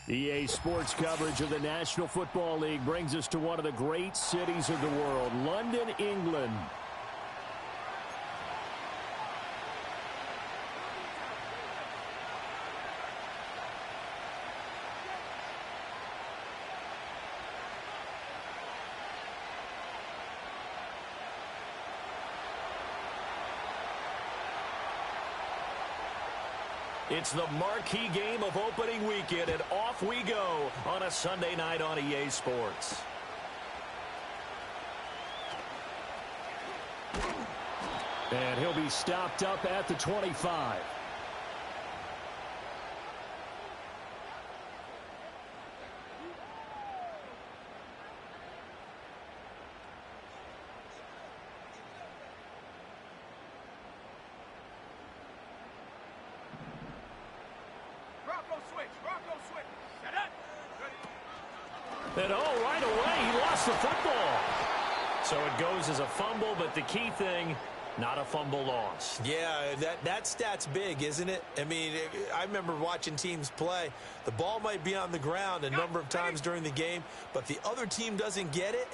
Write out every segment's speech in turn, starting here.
EA Sports coverage of the National Football League brings us to one of the great cities of the world, London, England. It's the marquee game of opening weekend, and off we go on a Sunday night on EA Sports. And he'll be stopped up at the 25. And right away, he lost the football. So it goes as a fumble, but the key thing, not a fumble loss. Yeah, that stat's big, isn't it? I mean, I remember watching teams play. The ball might be on the ground a number of times during the game, but if the other team doesn't get it,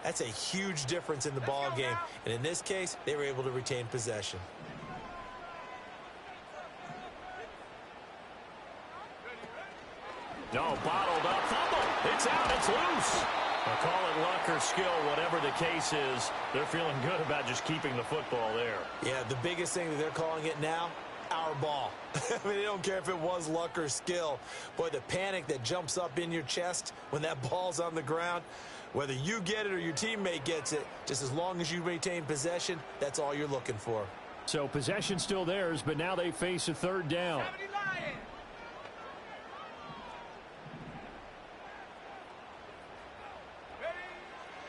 that's a huge difference in the ball game. And in this case, they were able to retain possession. No, bottled up, fumble. It's out, it's loose. I'll call it luck or skill, whatever the case is. They're feeling good about just keeping the football there. Yeah, the biggest thing that they're calling it now, our ball. I mean, they don't care if it was luck or skill. Boy, the panic that jumps up in your chest when that ball's on the ground, whether you get it or your teammate gets it, just as long as you retain possession, that's all you're looking for. So possession still theirs, but now they face a third down.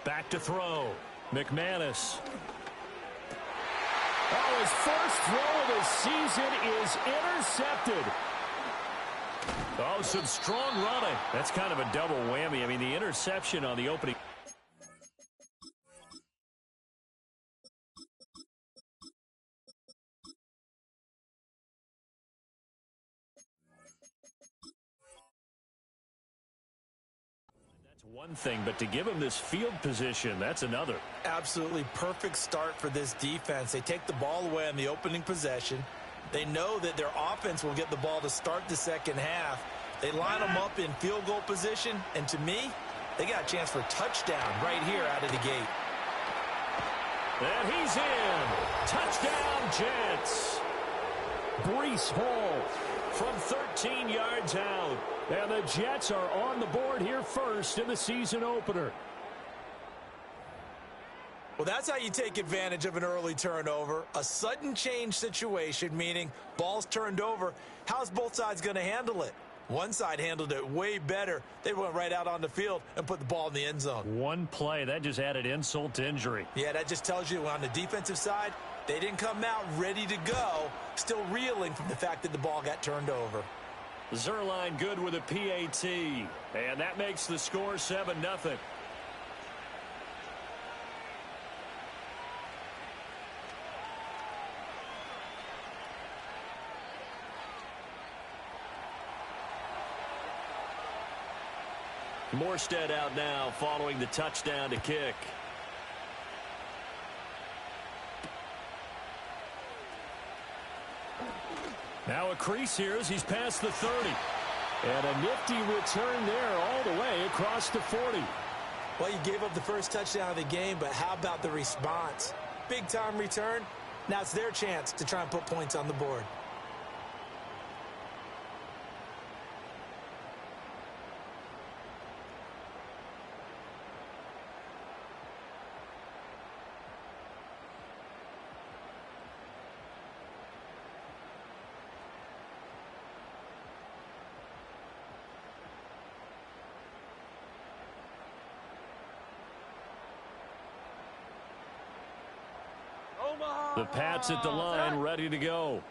Back to throw. McManus. Oh, his first throw of the season is intercepted. Oh, some strong running. That's kind of a double whammy. I mean, the interception on the opening. One thing, but to give him this field position, that's another. Absolutely perfect start for this defense. They take the ball away on the opening possession. They know that their offense will get the ball to start the second half. They line them up in field goal position, and to me, they got a chance for a touchdown right here out of the gate. And he's in. Touchdown, Jets. Breece Hall from 13 yards out. And the Jets are on the board here first in the season opener. Well, that's how you take advantage of an early turnover. A sudden change situation, meaning ball's turned over. How's both sides going to handle it? One side handled it way better. They went right out on the field and put the ball in the end zone. One play, that just added insult to injury. Yeah, that just tells you on the defensive side, they didn't come out ready to go, still reeling from the fact that the ball got turned over. Zerline good with a PAT, and that makes the score 7-0. Morstead out now following the touchdown to kick. Now a crease here as he's past the 30. And a nifty return there all the way across the 40. Well, you gave up the first touchdown of the game, but how about the response? Big-time return. Now it's their chance to try and put points on the board. The Pats at the line, ready to go.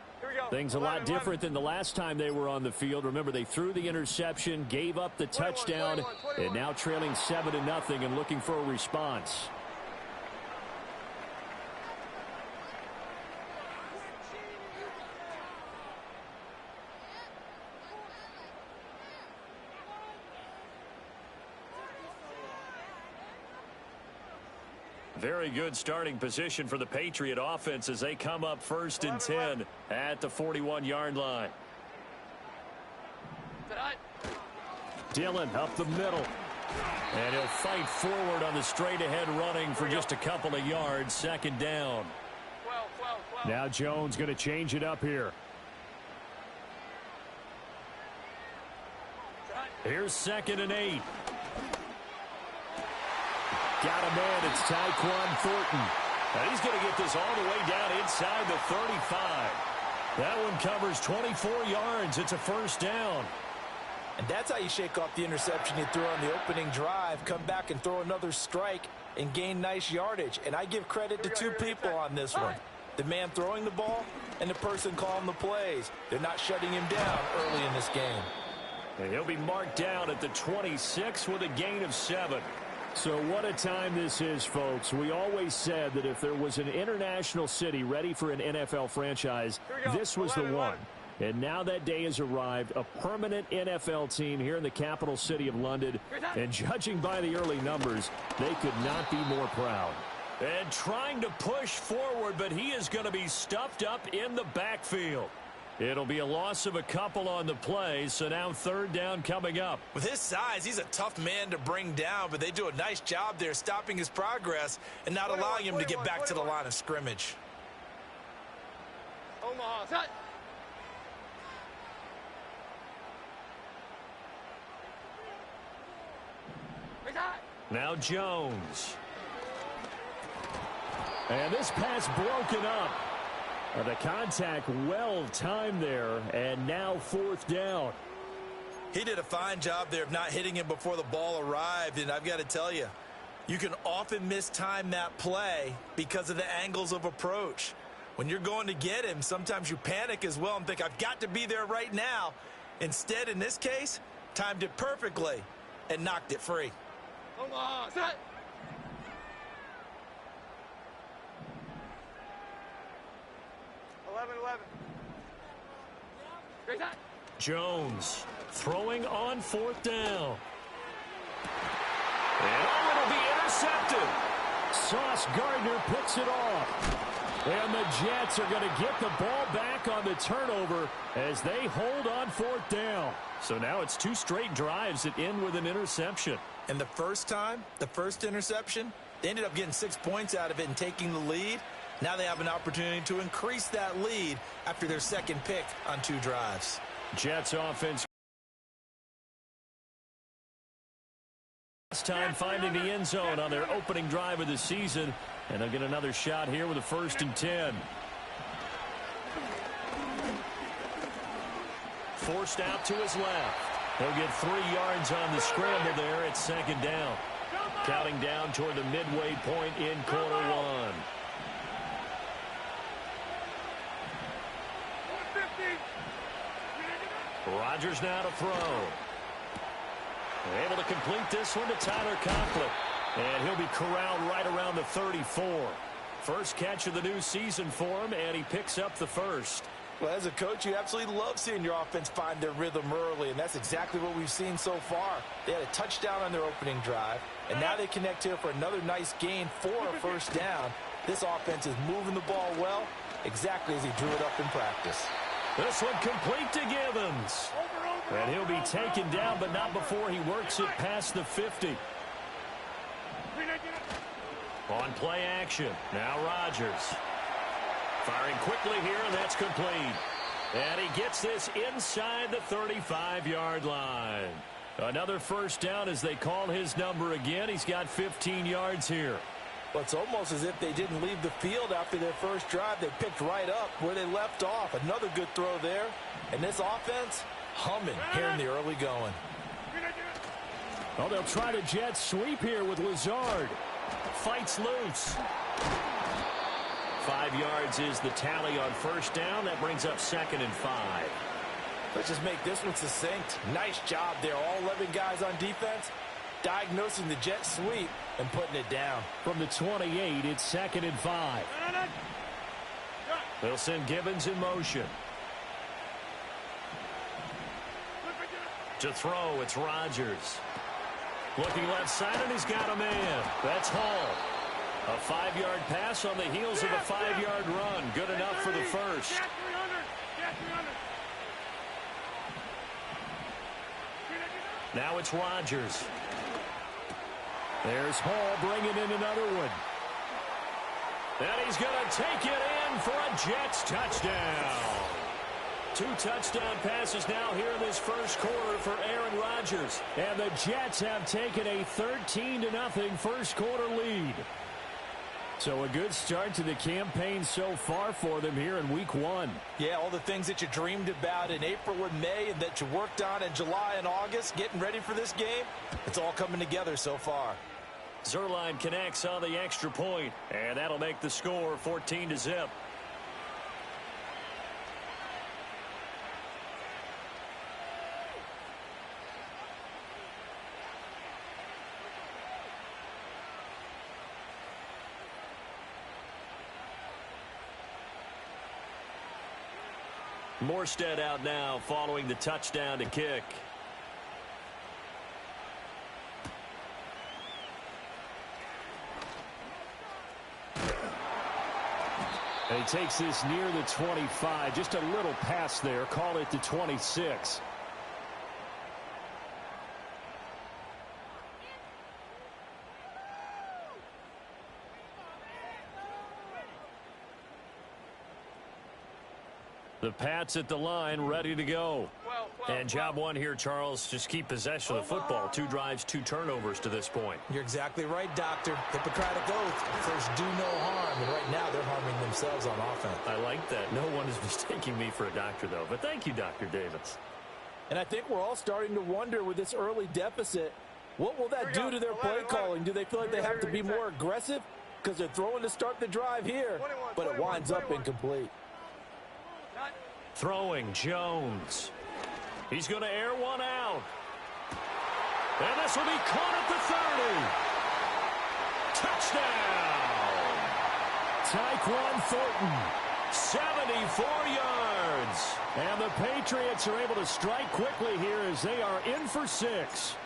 Things a lot different than the last time they were on the field. Remember, they threw the interception, gave up the touchdown, and now trailing 7-0 and looking for a response. Very good starting position for the Patriot offense as they come up 1st and 10 at the 41-yard line. Dillon up the middle. And he'll fight forward on the straight-ahead running for just a couple of yards. 2nd down. Now Jones going to change it up here. Here's 2nd and 8. Got a man. It's Tyquan Thornton. And he's going to get this all the way down inside the 35. That one covers 24 yards. It's a 1st down. And that's how you shake off the interception you threw on the opening drive. Come back and throw another strike and gain nice yardage. And I give credit to two people on this one. The man throwing the ball and the person calling the plays. They're not shutting him down early in this game. And he'll be marked down at the 26 with a gain of 7. So what a time this is, folks. We always said that if there was an international city ready for an NFL franchise, this was the one. And now that day has arrived, a permanent NFL team here in the capital city of London. And judging by the early numbers, they could not be more proud. And trying to push forward, but he is going to be stuffed up in the backfield. It'll be a loss of a couple on the play, so now 3rd down coming up. With his size, he's a tough man to bring down, but they do a nice job there stopping his progress and not allowing him to get back to the line of scrimmage. Now Jones. And this pass broken up. The contact well timed there, and now 4th down. He did a fine job there of not hitting him before the ball arrived, and I've got to tell you, you can often mistime that play because of the angles of approach. When you're going to get him, sometimes you panic as well and think, I've got to be there right now. Instead, in this case, timed it perfectly and knocked it free. 11-11. Jones throwing on 4th down. And it'll be intercepted. Sauce Gardner picks it off. And the Jets are going to get the ball back on the turnover as they hold on 4th down. So now it's 2 straight drives that end with an interception. And the first time, the first interception, they ended up getting 6 points out of it and taking the lead. Now they have an opportunity to increase that lead after their 2nd pick on 2 drives. Jets offense. Last time finding the end zone on their opening drive of the season. And they'll get another shot here with a 1st and 10. Forced out to his left. He'll get 3 yards on the scramble there at 2nd down. Counting down toward the midway point in quarter 1. Rodgers now to throw. Able to complete this one to Tyler Conklin. And he'll be corralled right around the 34. First catch of the new season for him, and he picks up the 1st. Well, as a coach, you absolutely love seeing your offense find their rhythm early, and that's exactly what we've seen so far. They had a touchdown on their opening drive, and now they connect here for another nice gain for a 1st down. This offense is moving the ball well, exactly as he drew it up in practice. This one complete to Gibbons. And he'll be taken down, but not before he works it past the 50. On play action, now Rodgers. Firing quickly here, and that's complete. And he gets this inside the 35-yard line. Another 1st down as they call his number again. He's got 15 yards here. Well, it's almost as if they didn't leave the field after their first drive. They picked right up where they left off. Another good throw there. And this offense, humming here in the early going. Well, they'll try to jet sweep here with Lazard. Fights loose. 5 yards is the tally on 1st down. That brings up 2nd and 5. Let's just make this one succinct. Nice job there. All 11 guys on defense diagnosing the jet sweep and putting it down. From the 28, it's 2nd and 5. They'll send Gibbons in motion. To throw, it's Rodgers. Looking left side, and he's got a man. That's Hall. A 5-yard pass on the heels of a 5-yard run. Good enough for the first. Now it's Rodgers. There's Hall bringing in another one. And he's going to take it in for a Jets touchdown. 2 touchdown passes now here in this first quarter for Aaron Rodgers. And the Jets have taken a 13-0 first quarter lead. So a good start to the campaign so far for them here in week 1. Yeah, all the things that you dreamed about in April and May and that you worked on in July and August, getting ready for this game, it's all coming together so far. Zuerlein connects on the extra point, and that'll make the score 14-0. Morstead out now following the touchdown to kick. And he takes this near the 25. Just a little pass there. Call it the 26. The Pats at the line, ready to go. And job one here, Charles, just keep possession of the football. 2 drives, 2 turnovers to this point. You're exactly right, Doctor. Hippocratic oath. First, do no harm. And right now, they're harming themselves on offense. I like that. No one is mistaking me for a doctor, though. But thank you, Dr. Davis. And I think we're all starting to wonder with this early deficit, what will that do to their play calling? Do they feel like they have to be more aggressive? Because they're throwing to start the drive here, but it winds up incomplete. Throwing, Jones. He's going to air one out. And this will be caught at the 30. Touchdown! Tyquan Thornton, 74 yards. And the Patriots are able to strike quickly here as they are in for 6.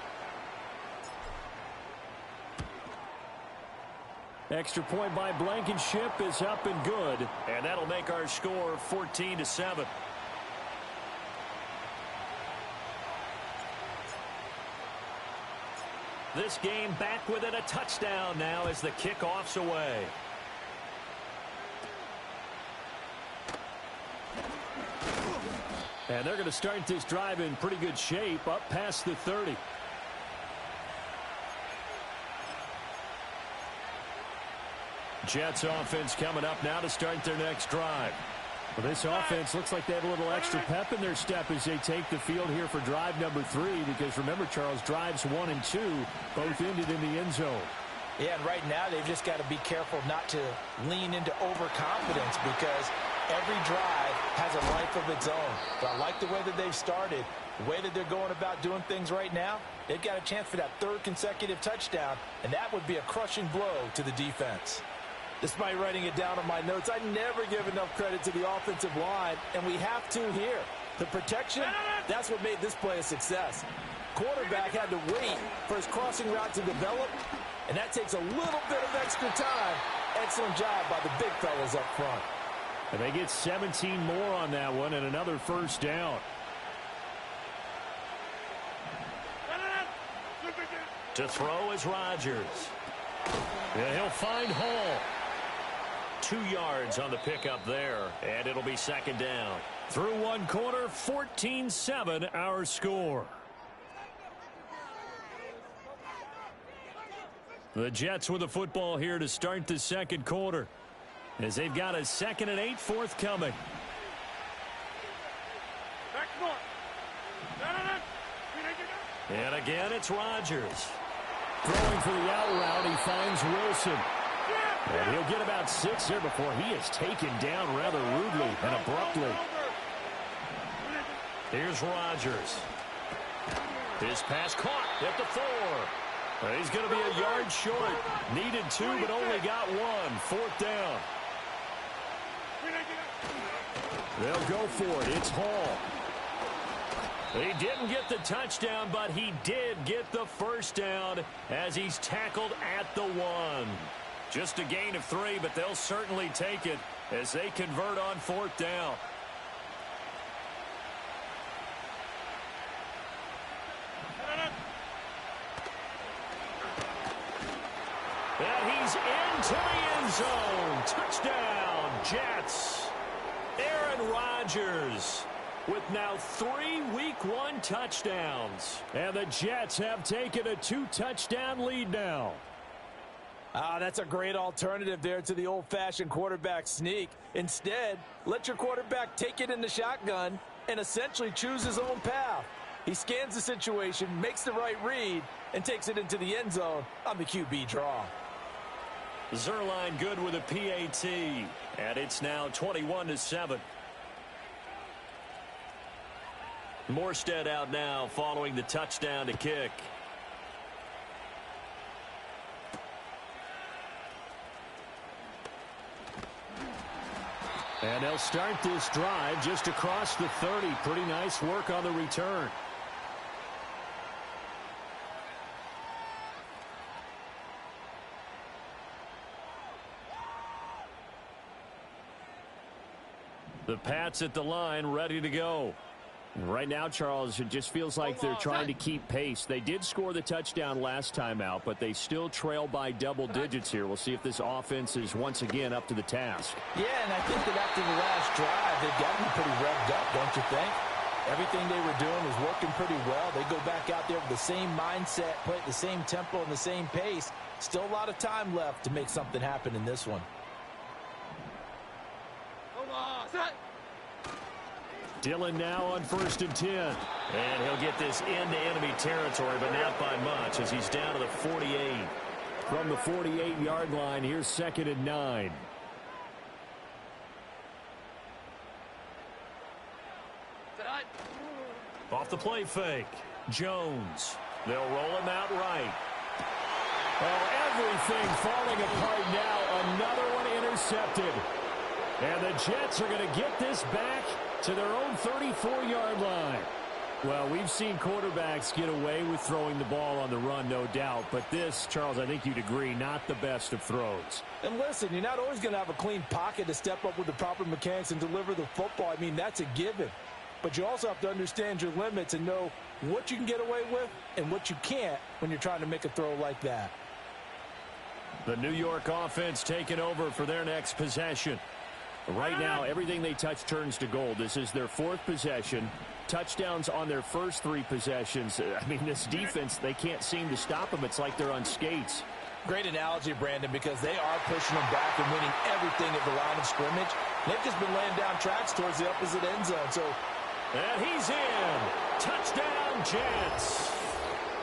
Extra point by Blankenship is up and good. And that'll make our score 14-7. This game back within a touchdown now as the kickoff's away. And they're going to start this drive in pretty good shape up past the 30. Jets offense coming up now to start their next drive. Well, this offense looks like they have a little extra pep in their step as they take the field here for drive number 3. Because remember, Charles, drives 1 and 2 both ended in the end zone. Yeah, and right now they've just got to be careful not to lean into overconfidence because every drive has a life of its own. But I like the way that they've started, the way that they're going about doing things right now. They've got a chance for that 3rd consecutive touchdown, and that would be a crushing blow to the defense. Despite writing it down on my notes, I never give enough credit to the offensive line, and we have to here. The protection, that's what made this play a success. Quarterback had to wait for his crossing route to develop, and that takes a little bit of extra time. Excellent job by the big fellas up front. And they get 17 more on that one and another first down. To throw is Rodgers. Yeah, he'll find Hall. 2 yards on the pickup there, and it'll be 2nd down. Through 1 quarter, 14-7 our score. The Jets with the football here to start the 2nd quarter as they've got a 2nd and 8 forthcoming. And again, it's Rodgers. Throwing for the out route, he finds Wilson. And he'll get about 6 here before he is taken down rather rudely and abruptly. Here's Rodgers. His pass caught at the 4. He's going to be a yard short. Needed 2, but only got 1. 4th down. They'll go for it. It's Hall. He didn't get the touchdown, but he did get the first down as he's tackled at the 1. Just a gain of 3, but they'll certainly take it as they convert on 4th down. And he's into the end zone. Touchdown, Jets. Aaron Rodgers with now 3 Week 1 touchdowns. And the Jets have taken a 2-touchdown lead now. That's a great alternative there to the old-fashioned quarterback sneak. Instead, let your quarterback take it in the shotgun and essentially choose his own path. He scans the situation, makes the right read, and takes it into the end zone on the QB draw. Zerline good with a PAT, and it's now 21-7. Morstead out now following the touchdown to kick. And they'll start this drive just across the 30. Pretty nice work on the return. The Pats at the line, ready to go. Right now, Charles, it just feels like they're trying to keep pace. They did score the touchdown last time out, but they still trail by double digits here. We'll see if this offense is once again up to the task. Yeah, and I think that after the last drive, they've got to be pretty revved up, don't you think? Everything they were doing was working pretty well. They go back out there with the same mindset, play at the same tempo and the same pace. Still a lot of time left to make something happen in this one. Dylan now on 1st and 10. And he'll get this into enemy territory, but not by much as he's down to the 48. From the 48-yard line, here's 2nd and 9. Off the play fake. Jones. They'll roll him out right. Oh, everything falling apart now. Another one intercepted. And the Jets are going to get this back to their own 34-yard line. Well, we've seen quarterbacks get away with throwing the ball on the run, no doubt. But this, Charles, I think you'd agree, not the best of throws. And listen, you're not always going to have a clean pocket to step up with the proper mechanics and deliver the football. I mean, that's a given. But you also have to understand your limits and know what you can get away with and what you can't when you're trying to make a throw like that. The New York offense taking over for their next possession. Right now, everything they touch turns to gold. This is their 4th possession. Touchdowns on their first 3 possessions. I mean, this defense, they can't seem to stop them. It's like they're on skates. Great analogy, Brandon, because they are pushing them back and winning everything at the line of scrimmage. They've just been laying down tracks towards the opposite end zone. And he's in. Touchdown, Jets.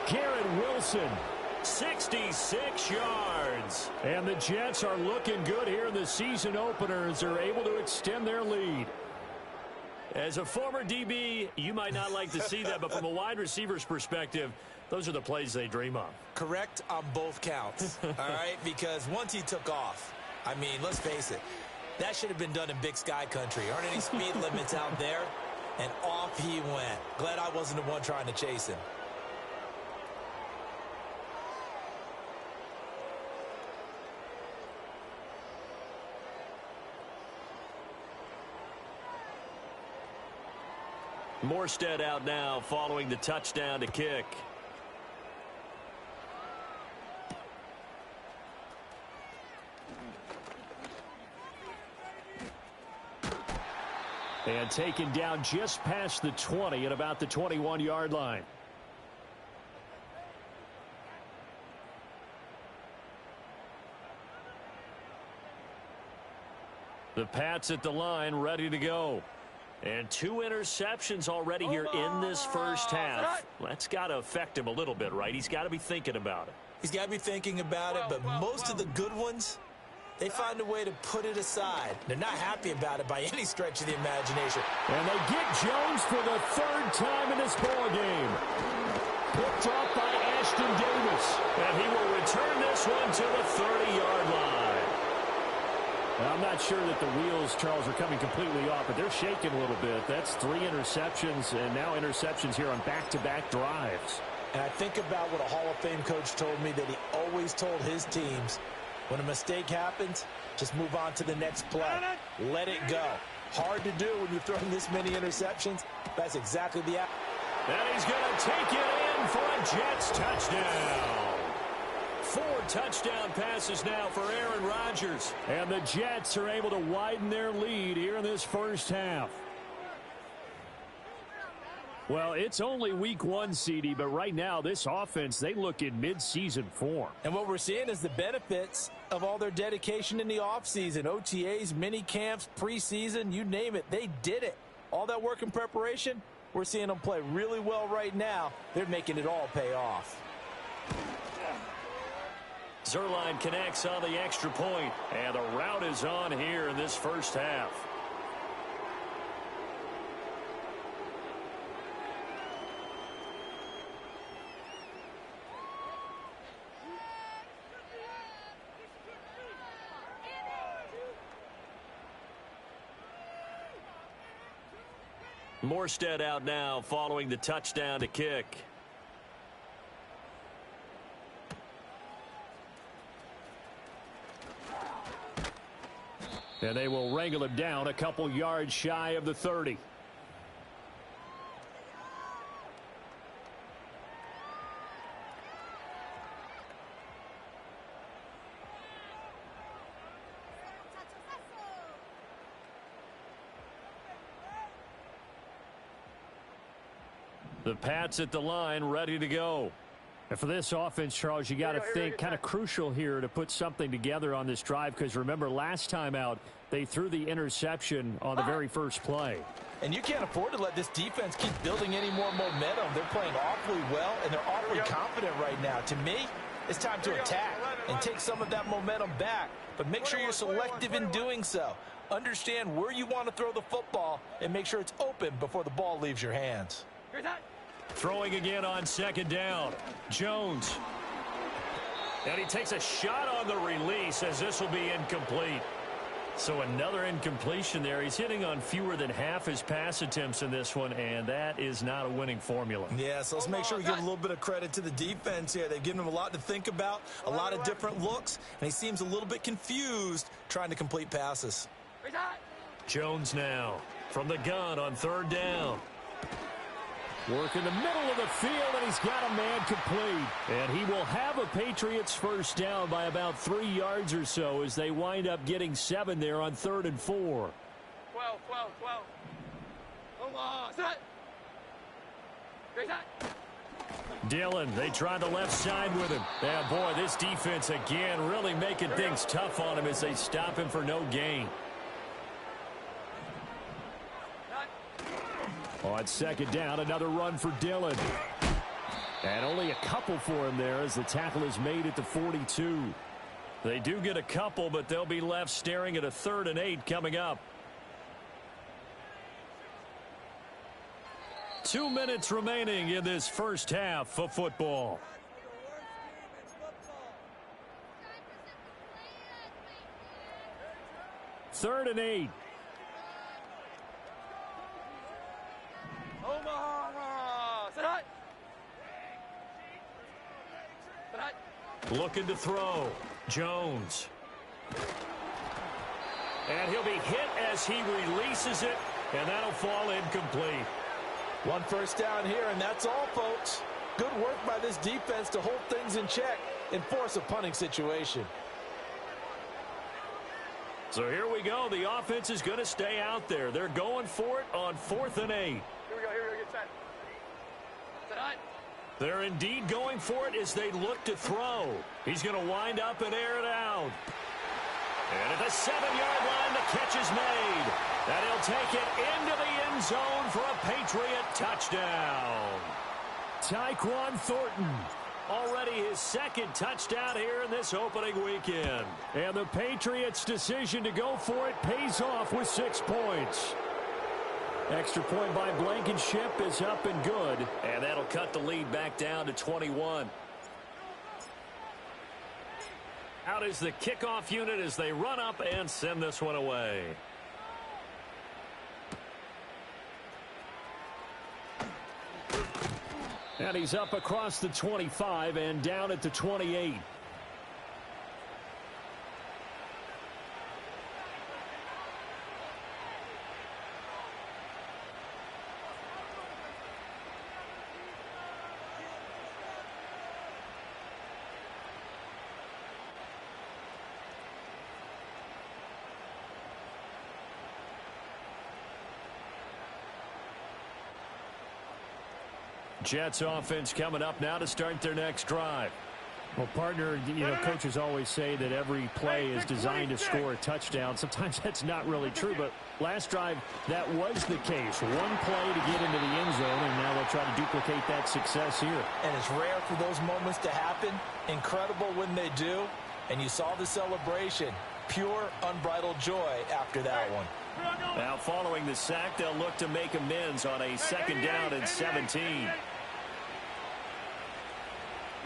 Garrett Wilson. 66 yards. And the Jets are looking good here in the season opener as they're able to extend their lead. As a former DB, you might not like to see that, but from a wide receiver's perspective, those are the plays they dream of. Correct on both counts, all right? Because once he took off, I mean, let's face it, that should have been done in Big Sky country. Aren't any speed limits out there? And off he went. Glad I wasn't the one trying to chase him. Morstead out now following the touchdown to kick. And taken down just past the 20 at about the 21-yard line. The Pats at the line, ready to go. And 2 interceptions already here in this first half. That's got to affect him a little bit, right? He's got to be thinking about it. He's got to be thinking about it, but most of the good ones, they find a way to put it aside. They're not happy about it by any stretch of the imagination. And they get Jones for the 3rd time in this ball game. Picked off by Ashton Davis. And he will return this one to the 30-yard line. I'm not sure that the wheels, Charles, are coming completely off, but they're shaking a little bit. That's 3 interceptions, and now interceptions here on back-to-back drives. And I think about what a Hall of Fame coach told me, that he always told his teams, When a mistake happens, just move on to the next play. Let it go. Hard to do when you're throwing this many interceptions. That's exactly the... And he's going to take it in for a Jets touchdown. 4 touchdown passes now for Aaron Rodgers. And the Jets are able to widen their lead here in this first half. Well, it's only week 1, CD, but right now this offense, they look in mid-season form. And what we're seeing is the benefits of all their dedication in the offseason. OTAs, mini camps, preseason, you name it, they did it. All that work and preparation, we're seeing them play really well right now. They're making it all pay off. Zuerlein connects on the extra point, and the route is on here in this first half. Morstead out now following the touchdown to kick. And they will wrangle him down a couple yards shy of the 30. The Pats at the line, ready to go. And for this offense, Charles, you got to think kind of crucial here to put something together on this drive, because remember last time out they threw the interception on the very first play. And you can't afford to let this defense keep building any more momentum. They're playing awfully well, and they're awfully confident right now. To me, it's time to attack and take some of that momentum back. But make sure you're selective in doing so. Understand where you want to throw the football and make sure it's open before the ball leaves your hands. Throwing again on second down. Jones. And he takes a shot on the release as this will be incomplete. So another incompletion there. He's hitting on fewer than half his pass attempts in this one, and that is not a winning formula. Yeah, so let's make sure we give a little bit of credit to the defense here. They've given him a lot to think about, a lot of different looks, and he seems a little bit confused trying to complete passes. Jones now from the gun on third down. Work in the middle of the field, and he's got a man complete. And he will have a Patriots first down by about 3 yards or so as they wind up getting 7 there on 3rd and 4. 12. Omaha, set. Great set. Dillon, they try the left side with him. Yeah, boy, this defense again really making things tough on him as they stop him for no gain. On second down, another run for Dillon. And only a couple for him there as the tackle is made at the 42. They do get a couple, but they'll be left staring at a 3rd and 8 coming up. 2 minutes remaining in this first half of football. Third and 8. Omaha, set high. Looking to throw. Jones. And he'll be hit as he releases it, and that'll fall incomplete. 1 first down here, and that's all, folks. Good work by this defense to hold things in check and force a punting situation. So here we go. The offense is going to stay out there. They're going for it on 4th and 8. Here we go, get set. Set high. They're indeed going for it as they look to throw. He's going to wind up and air it out. And at the 7-yard line, the catch is made. And he'll take it into the end zone for a Patriot touchdown. Tyquan Thornton, already his 2nd touchdown here in this opening weekend. And the Patriots' decision to go for it pays off with 6 points. Extra point by Blankenship is up and good. And that'll cut the lead back down to 21. Out is the kickoff unit as they run up and send this one away. And he's up across the 25 and down at the 28. Jets offense coming up now to start their next drive. Well, partner, coaches always say that every play is designed to score a touchdown. Sometimes that's not really true, but last drive, that was the case. One play to get into the end zone, and now they'll try to duplicate that success here. And it's rare for those moments to happen. Incredible when they do. And you saw the celebration. Pure, unbridled joy after that one. Now, following the sack, they'll look to make amends on a second down and 17.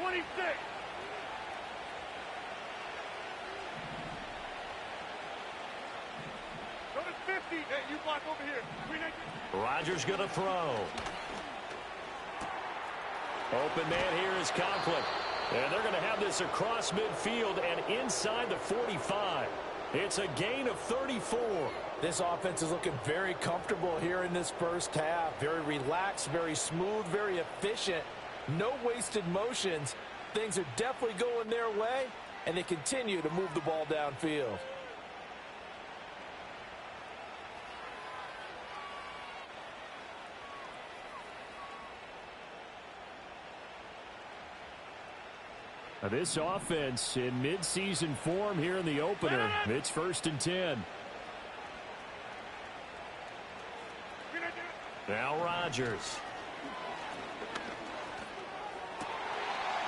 26. Number 50. Hey, you block over here. Rodgers going to throw. Open man here is Conklin. And they're going to have this across midfield and inside the 45. It's a gain of 34. This offense is looking very comfortable here in this first half. Very relaxed, very smooth, very efficient. No wasted motions. Things are definitely going their way, and they continue to move the ball downfield. Now this offense in midseason form here in the opener. It's 1st and 10. Now Rodgers.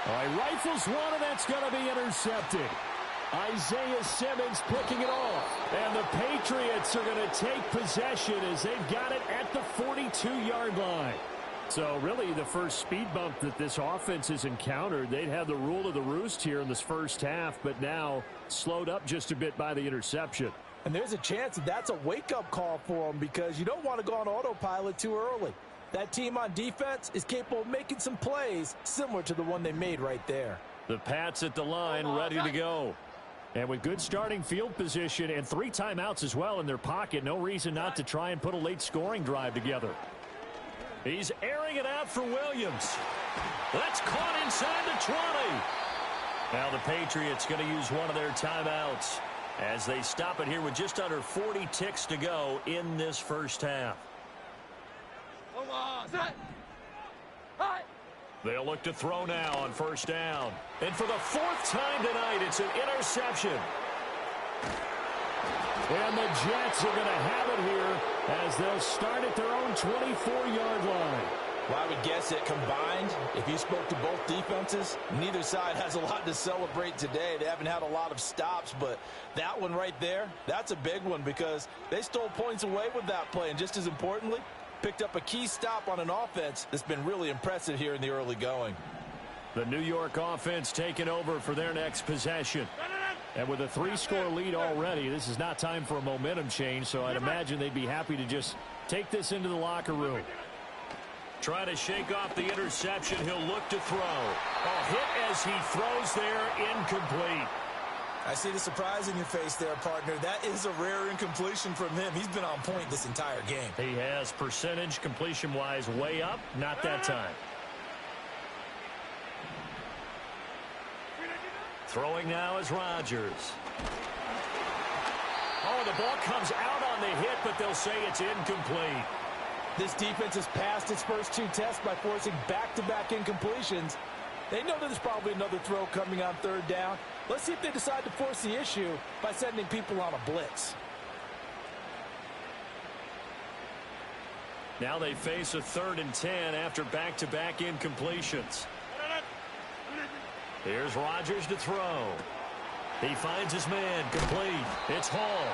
All right, rifles one, and that's going to be intercepted. Isaiah Simmons picking it off. And the Patriots are going to take possession as they've got it at the 42-yard line. So really the first speed bump that this offense has encountered. They'd had the rule of the roost here in this first half, but now slowed up just a bit by the interception. And there's a chance that that's a wake-up call for them because you don't want to go on autopilot too early. That team on defense is capable of making some plays similar to the one they made right there. The Pats at the line ready to go. And with good starting field position and 3 timeouts as well in their pocket, no reason not to try and put a late scoring drive together. He's airing it out for Williams. That's caught inside the 20. Now the Patriots going to use one of their timeouts as they stop it here with just under 40 ticks to go in this first half. They'll look to throw now on first down. And for the 4th time tonight, it's an interception. And the Jets are going to have it here as they'll start at their own 24-yard line. Well, I would guess that combined, if you spoke to both defenses, neither side has a lot to celebrate today. They haven't had a lot of stops, but that one right there, that's a big one because they stole points away with that play. And just as importantly, picked up a key stop on an offense that's been really impressive here in the early going. The New York offense taking over for their next possession. And with a 3-score lead already, this is not time for a momentum change, so I'd imagine they'd be happy to just take this into the locker room. Trying to shake off the interception. He'll look to throw. A hit as he throws there, incomplete. I see the surprise in your face there, partner. That is a rare incompletion from him. He's been on point this entire game. He has percentage completion-wise way up. Not that time. Throwing now is Rodgers. Oh, the ball comes out on the hit, but they'll say it's incomplete. This defense has passed its first 2 tests by forcing back-to-back incompletions. They know there's probably another throw coming on 3rd down. Let's see if they decide to force the issue by sending people on a blitz. Now they face a 3rd and 10 after back-to-back incompletions. Here's Rodgers to throw. He finds his man, complete. It's Hall.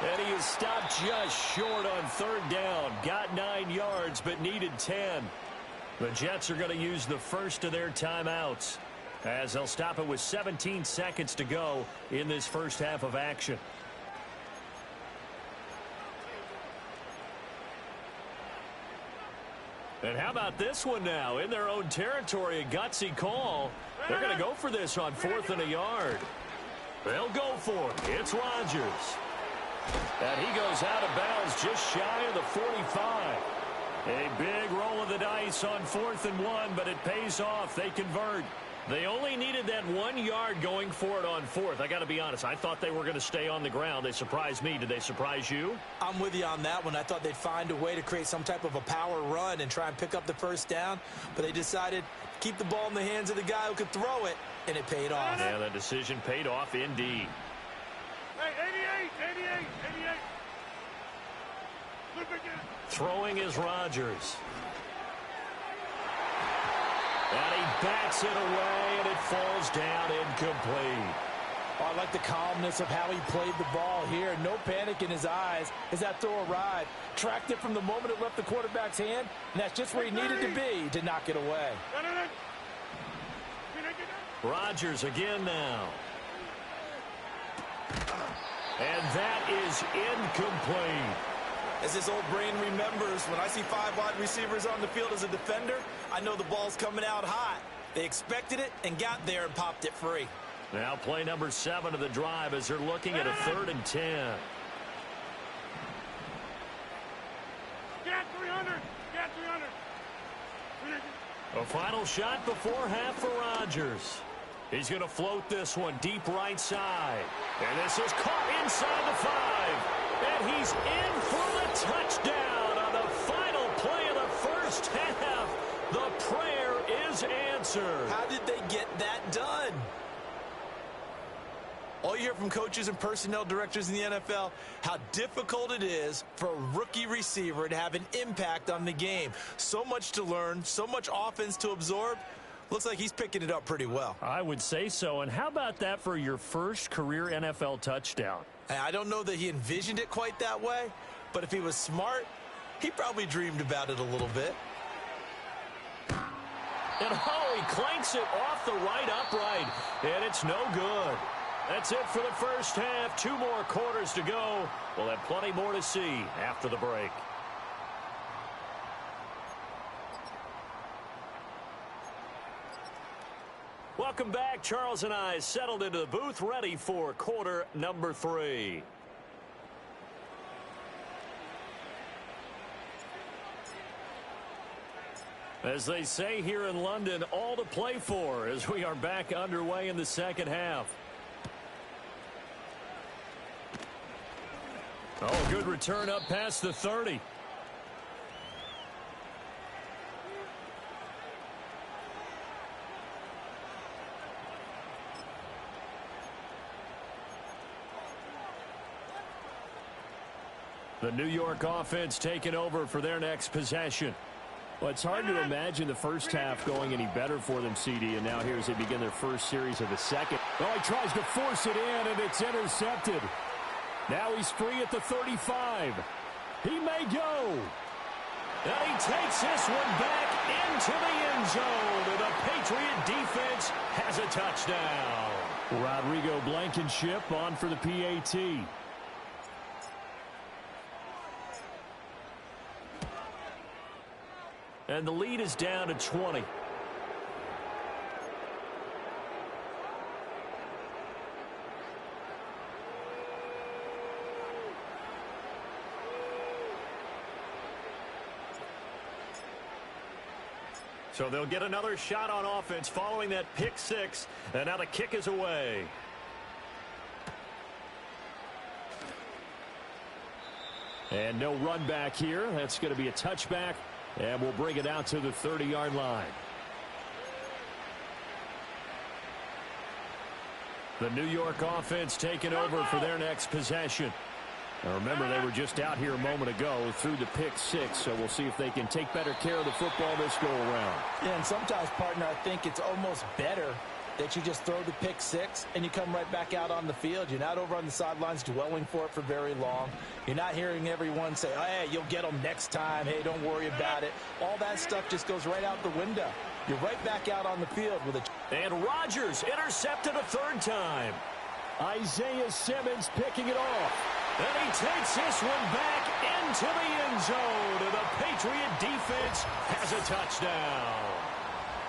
And he is stopped just short on 3rd down. Got 9 yards, but needed 10. The Jets are going to use the first of their timeouts as they'll stop it with 17 seconds to go in this first half of action. And how about this one now? In their own territory, a gutsy call. They're going to go for this on 4th and a yard. They'll go for it. It's Rodgers. And he goes out of bounds just shy of the 45. A big roll of the dice on 4th and 1, but it pays off. They convert. They only needed that 1 yard going for it on fourth. I got to be honest. I thought they were going to stay on the ground. They surprised me. Did they surprise you? I'm with you on that one. I thought they'd find a way to create some type of a power run and try and pick up the first down, but they decided to keep the ball in the hands of the guy who could throw it, and it paid off. Yeah, that decision paid off indeed. Hey, 88. Look again. Throwing is Rodgers. And he bats it away, and it falls down incomplete. Oh, I like the calmness of how he played the ball here. No panic in his eyes as that throw arrived. Tracked it from the moment it left the quarterback's hand, and that's just where he needed to be to knock it away. Rodgers again now. And that is incomplete. As his old brain remembers, when I see 5 wide receivers on the field as a defender, I know the ball's coming out hot. They expected it and got there and popped it free. Now play number 7 of the drive as they're looking at a 3rd and 10. Get 300. A final shot before half for Rodgers. He's going to float this one deep right side. And this is caught inside the 5. And he's in for the touchdown on the final play of the first half. The prayer is answered. How did they get that done? All you hear from coaches and personnel directors in the NFL, how difficult it is for a rookie receiver to have an impact on the game. So much to learn, so much offense to absorb. Looks like he's picking it up pretty well. I would say so. And how about that for your first career NFL touchdown? I don't know that he envisioned it quite that way, but if he was smart, he probably dreamed about it a little bit. And he clanks it off the right upright, and it's no good. That's it for the first half. 2 more quarters to go. We'll have plenty more to see after the break. Welcome back. Charles and I settled into the booth, ready for quarter number 3. As they say here in London, all to play for as we are back underway in the second half. Oh, good return up past the 30. The New York offense taking over for their next possession. Well, it's hard to imagine the first half going any better for them, CD, and now here as they begin their first series of the second. Oh, he tries to force it in, and it's intercepted. Now he's free at the 35. He may go. And he takes this one back into the end zone, and the Patriot defense has a touchdown. Rodrigo Blankenship on for the PAT. And the lead is down to 20. So they'll get another shot on offense following that pick 6. And now the kick is away. And no run back here. That's going to be a touchback. And we'll bring it out to the 30-yard line. The New York offense taking over for their next possession. Now remember, they were just out here a moment ago through the pick 6, so we'll see if they can take better care of the football this go-around. Yeah, and sometimes, partner, I think it's almost better that you just throw the pick 6 and you come right back out on the field. You're not over on the sidelines dwelling for it for very long. You're not hearing everyone say, oh, hey, you'll get them next time. Hey, don't worry about it. All that stuff just goes right out the window. You're right back out on the field with a... And Rodgers intercepted a 3rd time. Isaiah Simmons picking it off. And he takes this one back into the end zone. And the Patriot defense has a touchdown.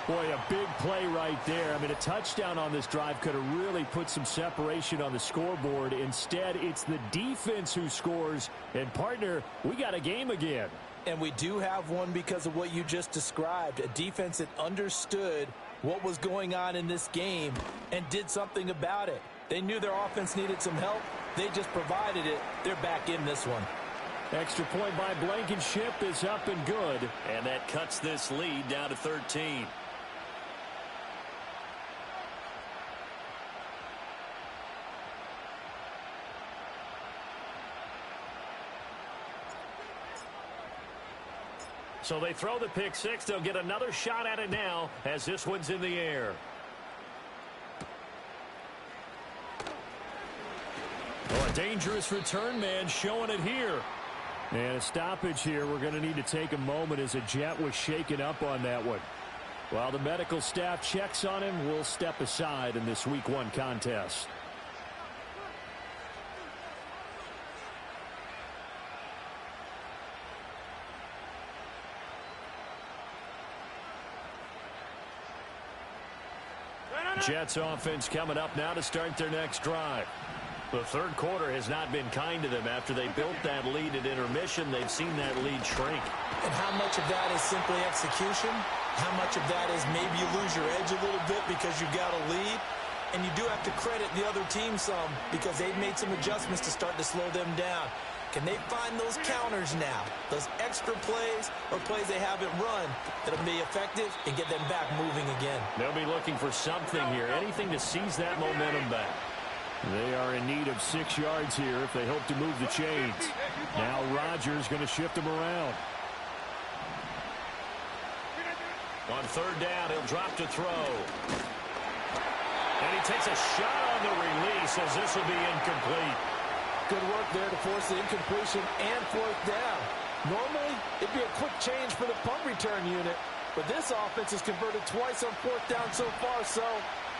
Boy, a big play right there. I mean, a touchdown on this drive could have really put some separation on the scoreboard. Instead, it's the defense who scores. And, partner, we got a game again. And we do have one because of what you just described. A defense that understood what was going on in this game and did something about it. They knew their offense needed some help. They just provided it. They're back in this one. Extra point by Blankenship is up and good. And that cuts this lead down to 13. So they throw the pick six. They'll get another shot at it now as this one's in the air. Oh, a dangerous return man showing it here. And a stoppage here. We're going to need to take a moment as a Jet was shaken up on that one. While the medical staff checks on him, we'll step aside in this Week 1 contest. Jets offense coming up now to start their next drive. The third quarter has not been kind to them. After they built that lead at intermission, they've seen that lead shrink. And how much of that is simply execution? How much of that is maybe you lose your edge a little bit because you've got a lead? And you do have to credit the other team some because they've made some adjustments to start to slow them down. Can they find those counters now, those extra plays or plays they haven't run that'll be effective and get them back moving again? They'll be looking for something here, anything to seize that momentum back. They are in need of 6 yards here if they hope to move the chains. Now Rodgers going to shift them around. On third down, he'll drop to throw. And he takes a shot on the release as this will be incomplete. Good work there to force the incompletion and fourth down. Normally, it'd be a quick change for the punt return unit, but this offense has converted twice on fourth down so far, so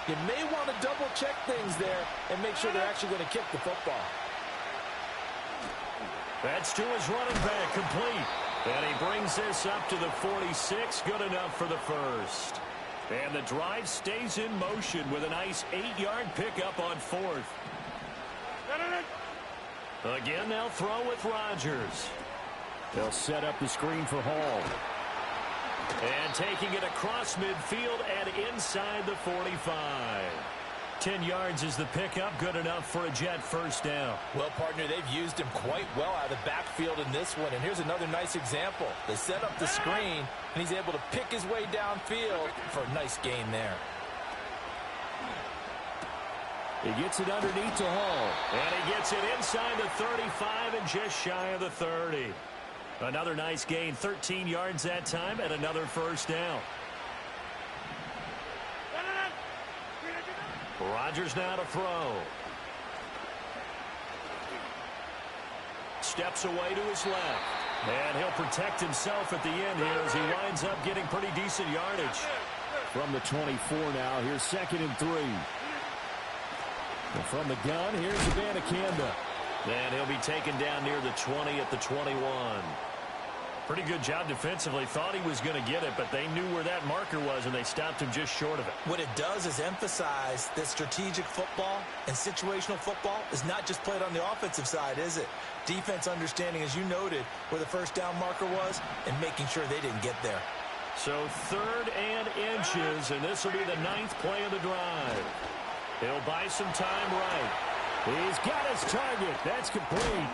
you may want to double-check things there and make sure they're actually going to kick the football. That's to his running back, complete. And he brings this up to the 46, good enough for the first. And the drive stays in motion with a nice 8-yard pickup on fourth. Again, they'll throw with Rodgers. They'll set up the screen for Hall. And taking it across midfield and inside the 45. 10 yards is the pickup, good enough for a Jet first down. Well, partner, they've used him quite well out of the backfield in this one. And here's another nice example. They set up the screen, and he's able to pick his way downfield for a nice gain there. He gets it underneath to Hall. And he gets it inside the 35 and just shy of the 30. Another nice gain, 13 yards that time, and another first down. Rodgers now to throw. Steps away to his left. And he'll protect himself at the end here as he winds up getting pretty decent yardage. From the 24 now, here's 2nd and 3. And from the gun, here's Abanikanda. And he'll be taken down near the 20 at the 21. Pretty good job defensively. Thought he was going to get it, but they knew where that marker was, and they stopped him just short of it. What it does is emphasize that strategic football and situational football is not just played on the offensive side, is it? Defense understanding, as you noted, where the first down marker was and making sure they didn't get there. So 3rd and inches, and this will be the 9th play of the drive. He'll buy some time right. He's got his target. That's complete.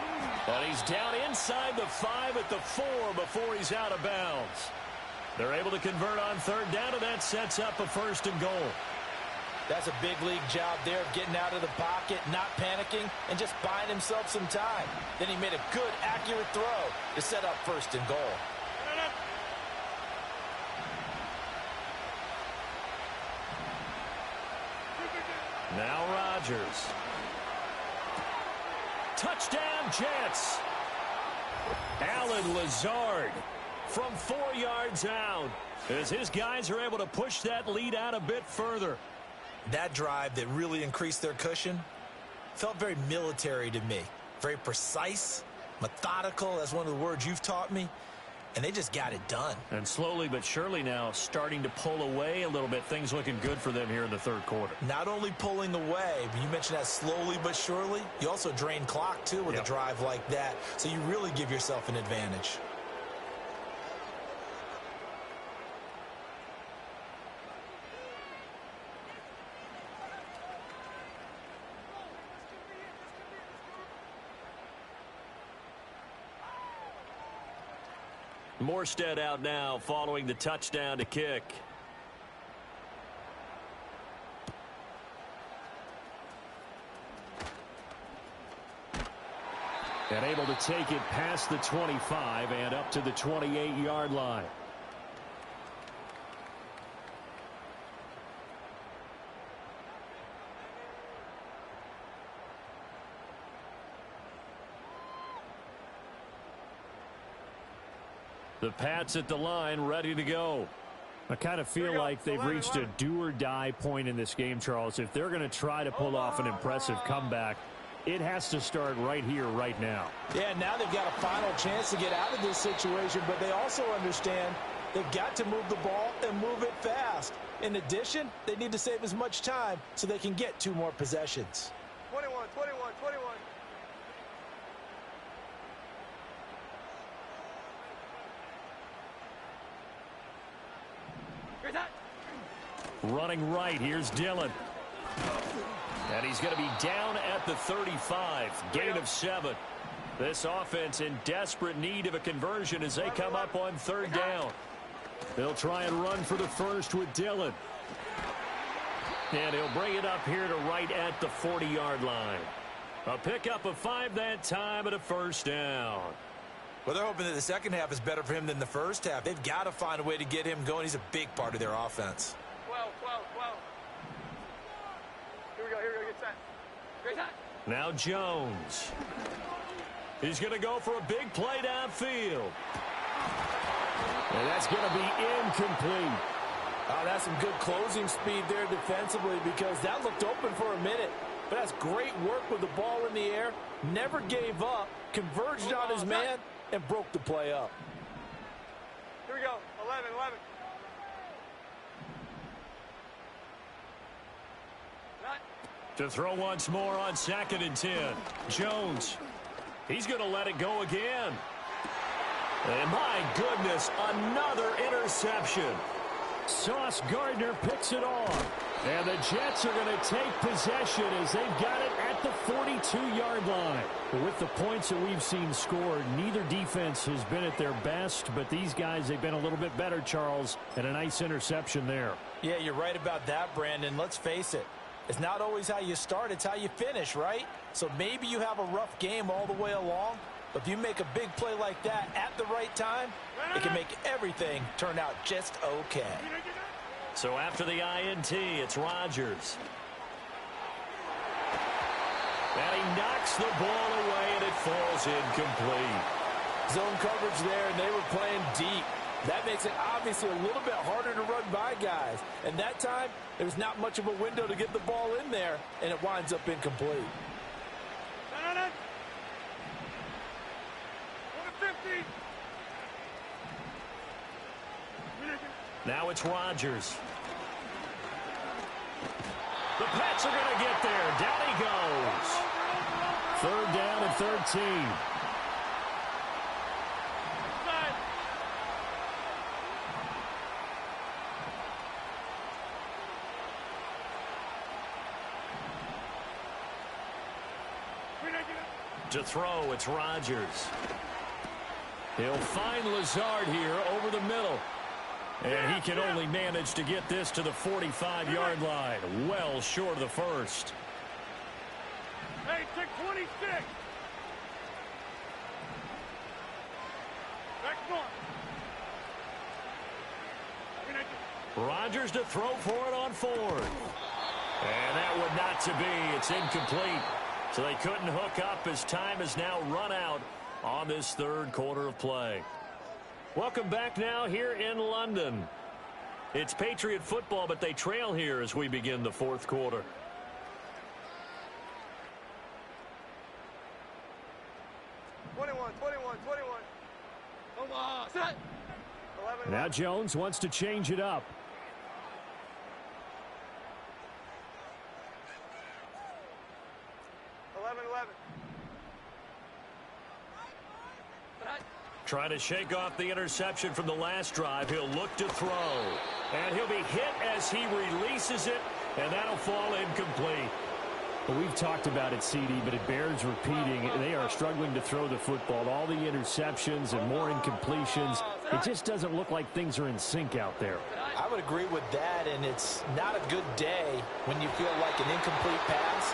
And he's down inside the 5 at the 4 before he's out of bounds. They're able to convert on 3rd down, and that sets up a 1st and goal. That's a big league job there of getting out of the pocket, not panicking, and just buying himself some time. Then he made a good, accurate throw to set up 1st and goal. Now Rodgers. Touchdown, Jets. Alan Lazard from 4 yards out as his guys are able to push that lead out a bit further. That drive that really increased their cushion felt very military to me. Very precise, methodical. That's one of the words you've taught me. And they just got it done. And slowly but surely now starting to pull away a little bit. Things looking good for them here in the 3rd quarter. Not only pulling away, but you mentioned that slowly but surely. You also drain clock, too, with a drive like that. So you really give yourself an advantage. Morstead out now following the touchdown to kick. And able to take it past the 25 and up to the 28-yard line. The Pats at the line, ready to go. I kind of feel like they've reached a do-or-die point in this game, Charles. If they're going to try to pull off an impressive comeback, it has to start right here, right now. Yeah, now they've got a final chance to get out of this situation, but they also understand they've got to move the ball and move it fast. In addition, they need to save as much time so they can get 2 more possessions. 21. Here's that. Running right, here's Dillon. And he's going to be down at the 35. Gain of 7. This offense in desperate need of a conversion as they come up on 3rd down. They'll try and run for the first with Dillon. And he'll bring it up here to right at the 40-yard line. A pickup of 5 that time and a 1st down. Well, they're hoping that the second half is better for him than the first half. They've got to find a way to get him going. He's a big part of their offense. 12. Here we go, get set. Great time. Now Jones. He's going to go for a big play downfield. And that's going to be incomplete. Oh, that's some good closing speed there defensively because that looked open for a minute. But that's great work with the ball in the air. Never gave up, converged on his man, and broke the play up. Here we go, 11. To throw once more on 2nd and 10. Jones. He's going to let it go again. And my goodness, another interception. Sauce Gardner picks it off. And the Jets are going to take possession as they've got it at the 42-yard line. With the points that we've seen scored, neither defense has been at their best, but these guys, they've been a little bit better, Charles, and a nice interception there. Yeah, you're right about that, Brandon. Let's face it. It's not always how you start, it's how you finish, right? So maybe you have a rough game all the way along, but if you make a big play like that at the right time, it can make everything turn out just okay. So after the INT, it's Rodgers. And he knocks the ball away, and it falls incomplete. Zone coverage there, and they were playing deep. That makes it obviously a little bit harder to run by guys. And that time, there's not much of a window to get the ball in there, and it winds up incomplete. Now it's Rodgers. The Pats are going to get there. Down he goes. 3rd down and 13. To throw, it's Rodgers. He'll find Lazard here over the middle. And he can only manage to get this to the 45-yard line. Well short of the first. Hey, take 26. Back north. Rodgers to throw for it on 4th. And that would not to be. It's incomplete. So they couldn't hook up as time has now run out on this 3rd quarter of play. Welcome back now here in London. It's Patriot football, but they trail here as we begin the 4th quarter. Omaha, set. 11. Now Jones wants to change it up. Trying to shake off the interception from the last drive. He'll look to throw. And he'll be hit as he releases it, and that'll fall incomplete. Well, we've talked about it, CD, but it bears repeating. They are struggling to throw the football. All the interceptions and more incompletions. It just doesn't look like things are in sync out there. I would agree with that, and it's not a good day when you feel like an incomplete pass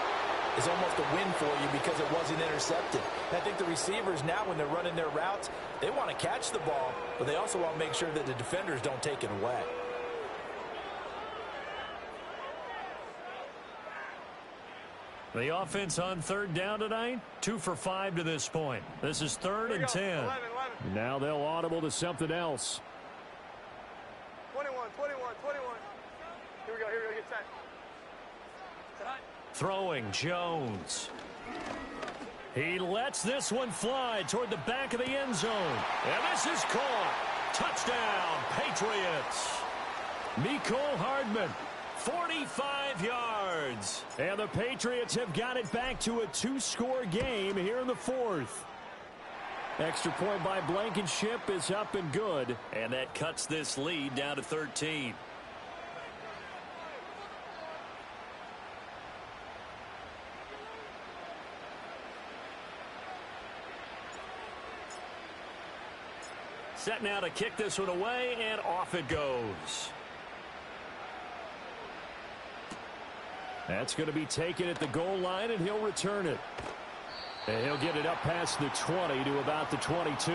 is almost a win for you because it wasn't intercepted. And I think the receivers now, when they're running their routes, they want to catch the ball, but they also want to make sure that the defenders don't take it away. The offense on third down tonight, 2 for 5 to this point. This is 3rd and 10. 11. Now they'll audible to something else. 21. Here we go, get set. Tonight. Throwing Jones. He lets this one fly toward the back of the end zone. And this is caught. Touchdown, Patriots. Mecole Hardman. 45 yards. And the Patriots have got it back to a 2-score game here in the 4th. Extra point by Blankenship is up and good. And that cuts this lead down to 13. Set now to kick this one away, and off it goes. That's going to be taken at the goal line, and he'll return it. And he'll get it up past the 20 to about the 22.